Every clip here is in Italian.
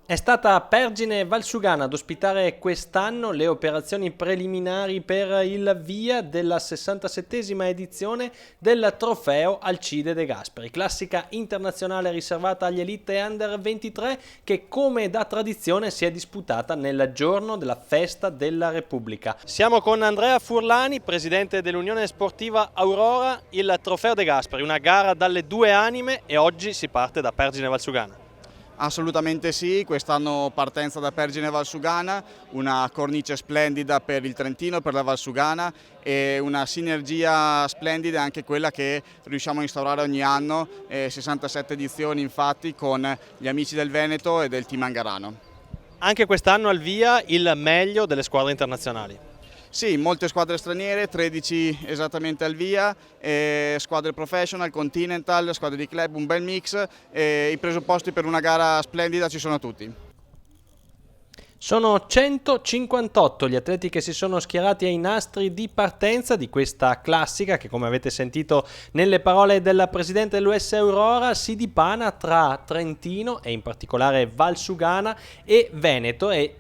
È stata Pergine Valsugana ad ospitare quest'anno le operazioni preliminari per il via della 67esima edizione del trofeo Alcide De Gasperi, classica internazionale riservata agli Elite Under 23 che come da tradizione si è disputata nel giorno della festa della Repubblica. Siamo con Andrea Furlani, presidente dell'Unione Sportiva Aurora, il trofeo De Gasperi, una gara dalle due anime e oggi si parte da Pergine Valsugana. Assolutamente sì, quest'anno partenza da Pergine Valsugana, una cornice splendida per il Trentino, per la Valsugana e una sinergia splendida anche quella che riusciamo a instaurare ogni anno, 67 edizioni infatti con gli amici del Veneto e del team Angarano. Anche quest'anno al via il meglio delle squadre internazionali. Sì, molte squadre straniere, 13 esattamente al via, squadre professional, continental, squadre di club, un bel mix e i presupposti per una gara splendida ci sono tutti. Sono 158 gli atleti che si sono schierati ai nastri di partenza di questa classica che, come avete sentito nelle parole del presidente dell'US Aurora, si dipana tra Trentino e in particolare Valsugana e Veneto e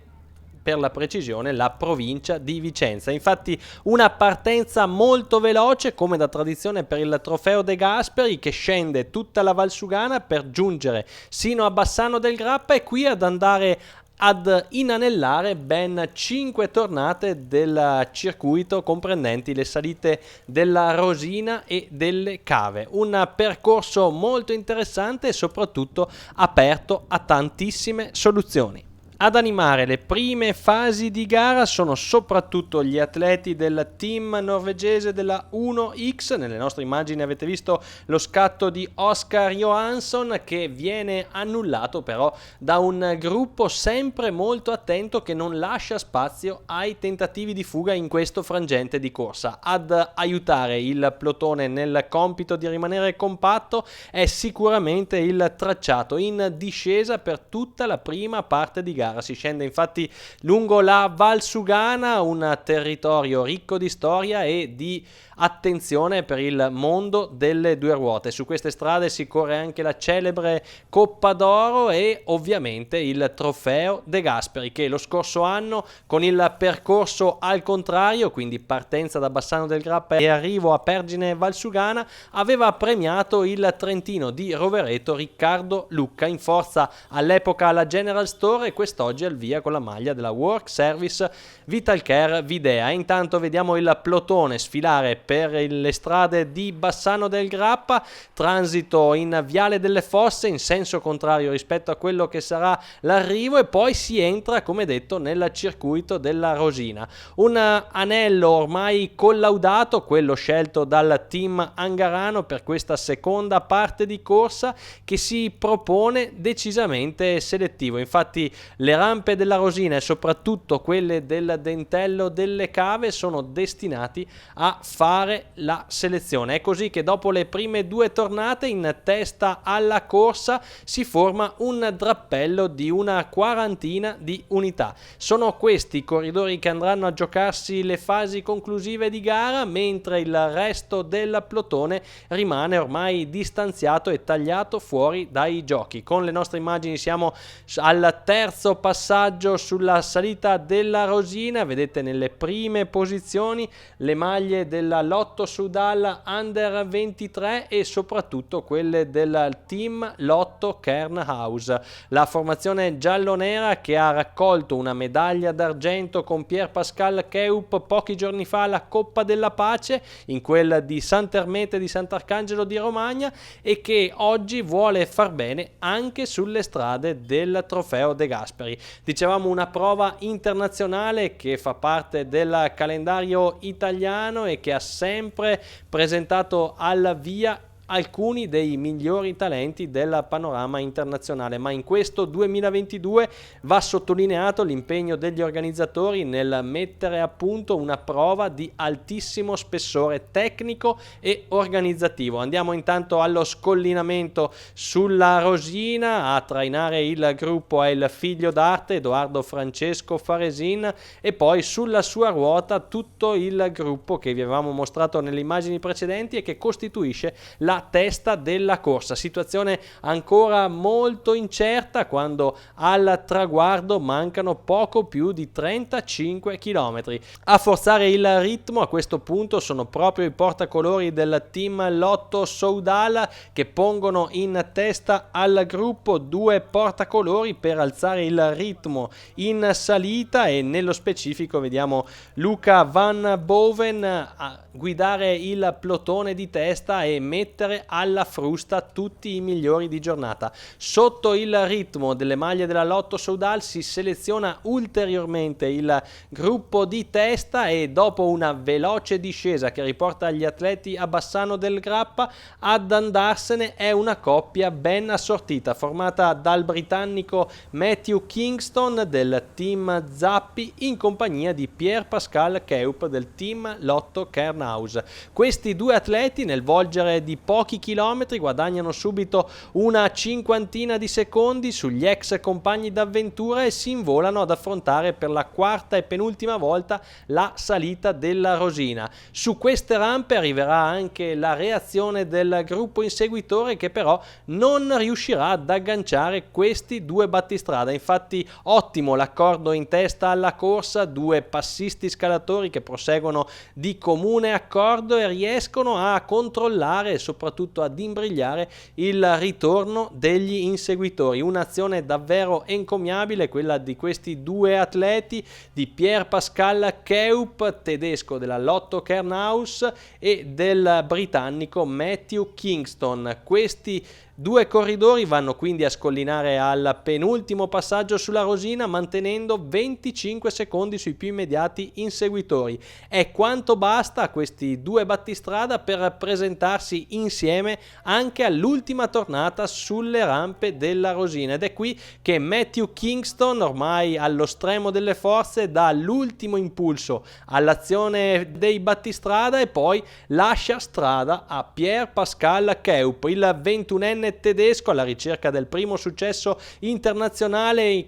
per la precisione la provincia di Vicenza. Infatti una partenza molto veloce come da tradizione per il trofeo De Gasperi che scende tutta la Valsugana per giungere sino a Bassano del Grappa e qui ad andare ad inanellare ben 5 tornate del circuito comprendenti le salite della Rosina e delle Cave. Un percorso molto interessante e soprattutto aperto a tantissime soluzioni. Ad animare le prime fasi di gara sono soprattutto gli atleti del team norvegese della 1X. Nelle nostre immagini avete visto lo scatto di Oscar Johansson che viene annullato però da un gruppo sempre molto attento che non lascia spazio ai tentativi di fuga in questo frangente di corsa. Ad aiutare il plotone nel compito di rimanere compatto è sicuramente il tracciato in discesa per tutta la prima parte di gara. Si scende infatti lungo la Valsugana, un territorio ricco di storia e di attenzione per il mondo delle due ruote. Su queste strade si corre anche la celebre Coppa d'Oro e ovviamente il trofeo De Gasperi che lo scorso anno con il percorso al contrario, quindi partenza da Bassano del Grappa e arrivo a Pergine Valsugana, aveva premiato il trentino di Rovereto Riccardo Lucca in forza all'epoca alla General Store e quest'oggi al via con la maglia della Work Service Vitalcare Videa. Intanto vediamo il plotone sfilare per le strade di Bassano del Grappa, transito in Viale delle Fosse in senso contrario rispetto a quello che sarà l'arrivo e poi si entra, come detto, nel circuito della Rosina. Un anello ormai collaudato, quello scelto dal team Angarano per questa seconda parte di corsa che si propone decisamente selettivo. Infatti le rampe della Rosina e soprattutto quelle del Dentello delle Cave sono destinati a fare la selezione. È così che dopo le prime due tornate in testa alla corsa si forma un drappello di una quarantina di unità. Sono questi i corridori che andranno a giocarsi le fasi conclusive di gara, mentre il resto del plotone rimane ormai distanziato e tagliato fuori dai giochi. Con le nostre immagini siamo al terzo passaggio sulla salita della Rosina. Vedete nelle prime posizioni le maglie della Lotto Soudal Under 23 e soprattutto quelle del team Lotto Kernhaus. La formazione giallonera che ha raccolto una medaglia d'argento con Pier Pascal Keup pochi giorni fa alla Coppa della Pace in quella di Sant'Ermete di Sant'Arcangelo di Romagna e che oggi vuole far bene anche sulle strade del trofeo De Gasperi. Dicevamo una prova internazionale che fa parte del calendario italiano e che ha sempre presentato al via alcuni dei migliori talenti del panorama internazionale, ma in questo 2022 va sottolineato l'impegno degli organizzatori nel mettere a punto una prova di altissimo spessore tecnico e organizzativo. Andiamo intanto allo scollinamento sulla Rosina. A trainare il gruppo è il figlio d'arte Edoardo Francesco Faresin e poi sulla sua ruota tutto il gruppo che vi avevamo mostrato nelle immagini precedenti e che costituisce la la testa della corsa. Situazione ancora molto incerta quando al traguardo mancano poco più di 35 km. A forzare il ritmo a questo punto sono proprio i portacolori del team Lotto Soudal, che pongono in testa al gruppo due portacolori per alzare il ritmo in salita, e nello specifico vediamo Luca Van Boven a guidare il plotone di testa e mettere alla frusta tutti i migliori di giornata. Sotto il ritmo delle maglie della Lotto Soudal si seleziona ulteriormente il gruppo di testa, e dopo una veloce discesa che riporta gli atleti a Bassano del Grappa, ad andarsene è una coppia ben assortita formata dal britannico Matthew Kingston del team Zappi in compagnia di Pierre-Pascal Keup del team Lotto Kernhaus. Questi due atleti nel volgere di pochi chilometri guadagnano subito una cinquantina di secondi sugli ex compagni d'avventura e si involano ad affrontare per la quarta e penultima volta la salita della Rosina. Su queste rampe arriverà anche la reazione del gruppo inseguitore, che però non riuscirà ad agganciare questi due battistrada. Infatti ottimo l'accordo in testa alla corsa, due passisti scalatori che proseguono di comune accordo e riescono a controllare e soprattutto ad imbrigliare il ritorno degli inseguitori. Un'azione davvero encomiabile quella di questi due atleti, di Pierre-Pascal Keup, tedesco della Lotto Kernhaus, e del britannico Matthew Kingston. Questi due corridori vanno quindi a scollinare al penultimo passaggio sulla Rosina, mantenendo 25 secondi sui più immediati inseguitori. È quanto basta a questi due battistrada per presentarsi insieme anche all'ultima tornata sulle rampe della Rosina, ed è qui che Matthew Kingston, ormai allo stremo delle forze, dà l'ultimo impulso all'azione dei battistrada e poi lascia strada a Pierre-Pascal Keup, il 21enne tedesco, alla ricerca del primo successo internazionale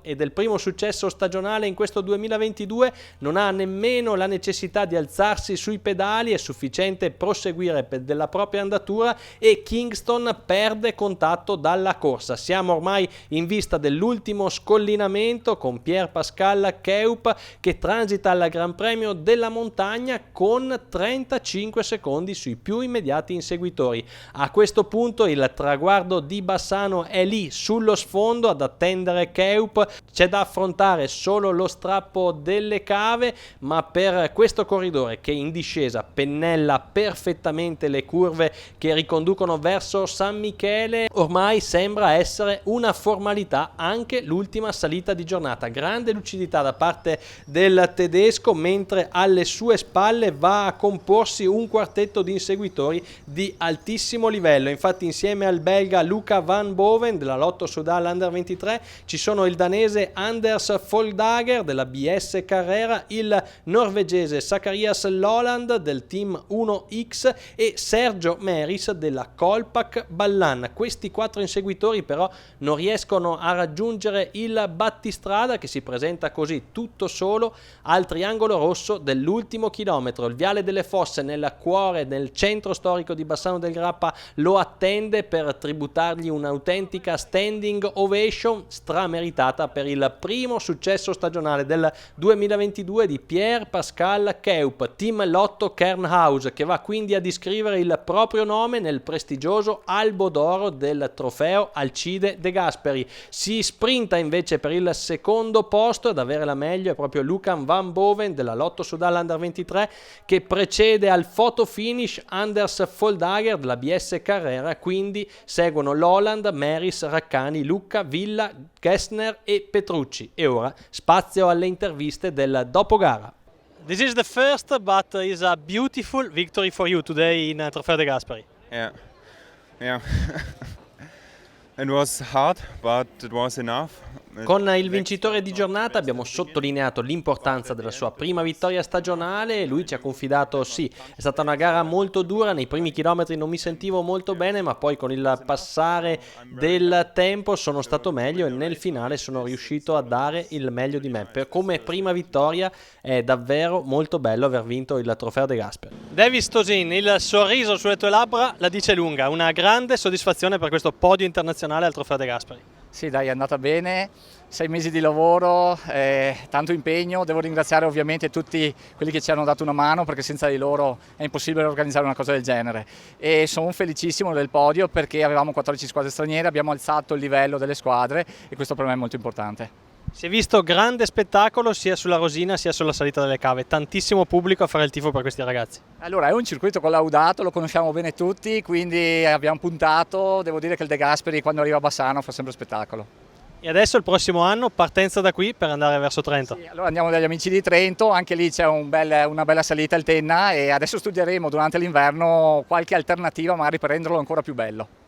e del primo successo stagionale in questo 2022. Non ha nemmeno la necessità di alzarsi sui pedali, è sufficiente proseguire della propria andatura, e Kingston perde contatto dalla corsa. Siamo ormai in vista dell'ultimo scollinamento con Pierre-Pascal Keup che transita al Gran Premio della Montagna con 35 secondi sui più immediati inseguitori. A questo punto il traguardo di Bassano è lì sullo sfondo ad attendere Keup. C'è da affrontare solo lo strappo delle cave, ma per questo corridore che in discesa pennella perfettamente le curve che riconducono verso San Michele, ormai sembra essere una formalità anche l'ultima salita di giornata. Grande lucidità da parte del tedesco, mentre alle sue spalle va a comporsi un quartetto di inseguitori di altissimo livello. Infatti insieme al belga Luca Van Boven della Lotto Soudal Under 23 ci sono il danese Anders Foldager della BS Carrera, il norvegese Zacharias Loland del team 1X e Sergio Meris della Kolpak Ballan. Questi quattro inseguitori però non riescono a raggiungere il battistrada, che si presenta così tutto solo al triangolo rosso dell'ultimo chilometro. Il viale delle Fosse, nel cuore del centro storico di Bassano del Grappa, lo attende per tributargli un'autentica standing ovation strameritata per il primo successo stagionale del 2022 di Pierre-Pascal Keup, team Lotto Kernhaus, che va quindi ad iscrivere il proprio nome nel prestigioso albo d'oro del trofeo Alcide De Gasperi. Si sprinta invece per il secondo posto, ad avere la meglio è proprio Luca Van Boven della Lotto Soudal Under 23, che precede al photo finish Anders Foldager della BS Carrera. Quindi seguono Loland, Meris, Raccani, Lucca, Villa, Gessner e Petrucci. E ora spazio alle interviste del dopogara. This is the first, but is a beautiful victory for you today in Trofeo De Gasperi. Yeah. It was hard, but it was enough. Con il vincitore di giornata abbiamo sottolineato l'importanza della sua prima vittoria stagionale. Lui ci ha confidato: sì, è stata una gara molto dura, nei primi chilometri non mi sentivo molto bene, ma poi con il passare del tempo sono stato meglio e nel finale sono riuscito a dare il meglio di me. Come prima vittoria è davvero molto bello aver vinto il Trofeo De Gasperi. Davis Tosin, il sorriso sulle tue labbra la dice lunga, una grande soddisfazione per questo podio internazionale al Trofeo De Gasperi. Sì dai, è andata bene, 6 mesi di lavoro, tanto impegno, devo ringraziare ovviamente tutti quelli che ci hanno dato una mano perché senza di loro è impossibile organizzare una cosa del genere e sono felicissimo del podio perché avevamo 14 squadre straniere, abbiamo alzato il livello delle squadre e questo per me è molto importante. Si è visto grande spettacolo sia sulla Rosina sia sulla salita delle cave, tantissimo pubblico a fare il tifo per questi ragazzi. Allora è un circuito collaudato, lo conosciamo bene tutti, quindi abbiamo puntato, devo dire che il De Gasperi quando arriva a Bassano fa sempre spettacolo. E adesso il prossimo anno partenza da qui per andare verso Trento. Sì, allora andiamo dagli amici di Trento, anche lì c'è una bella salita al Tenna e adesso studieremo durante l'inverno qualche alternativa magari per renderlo ancora più bello.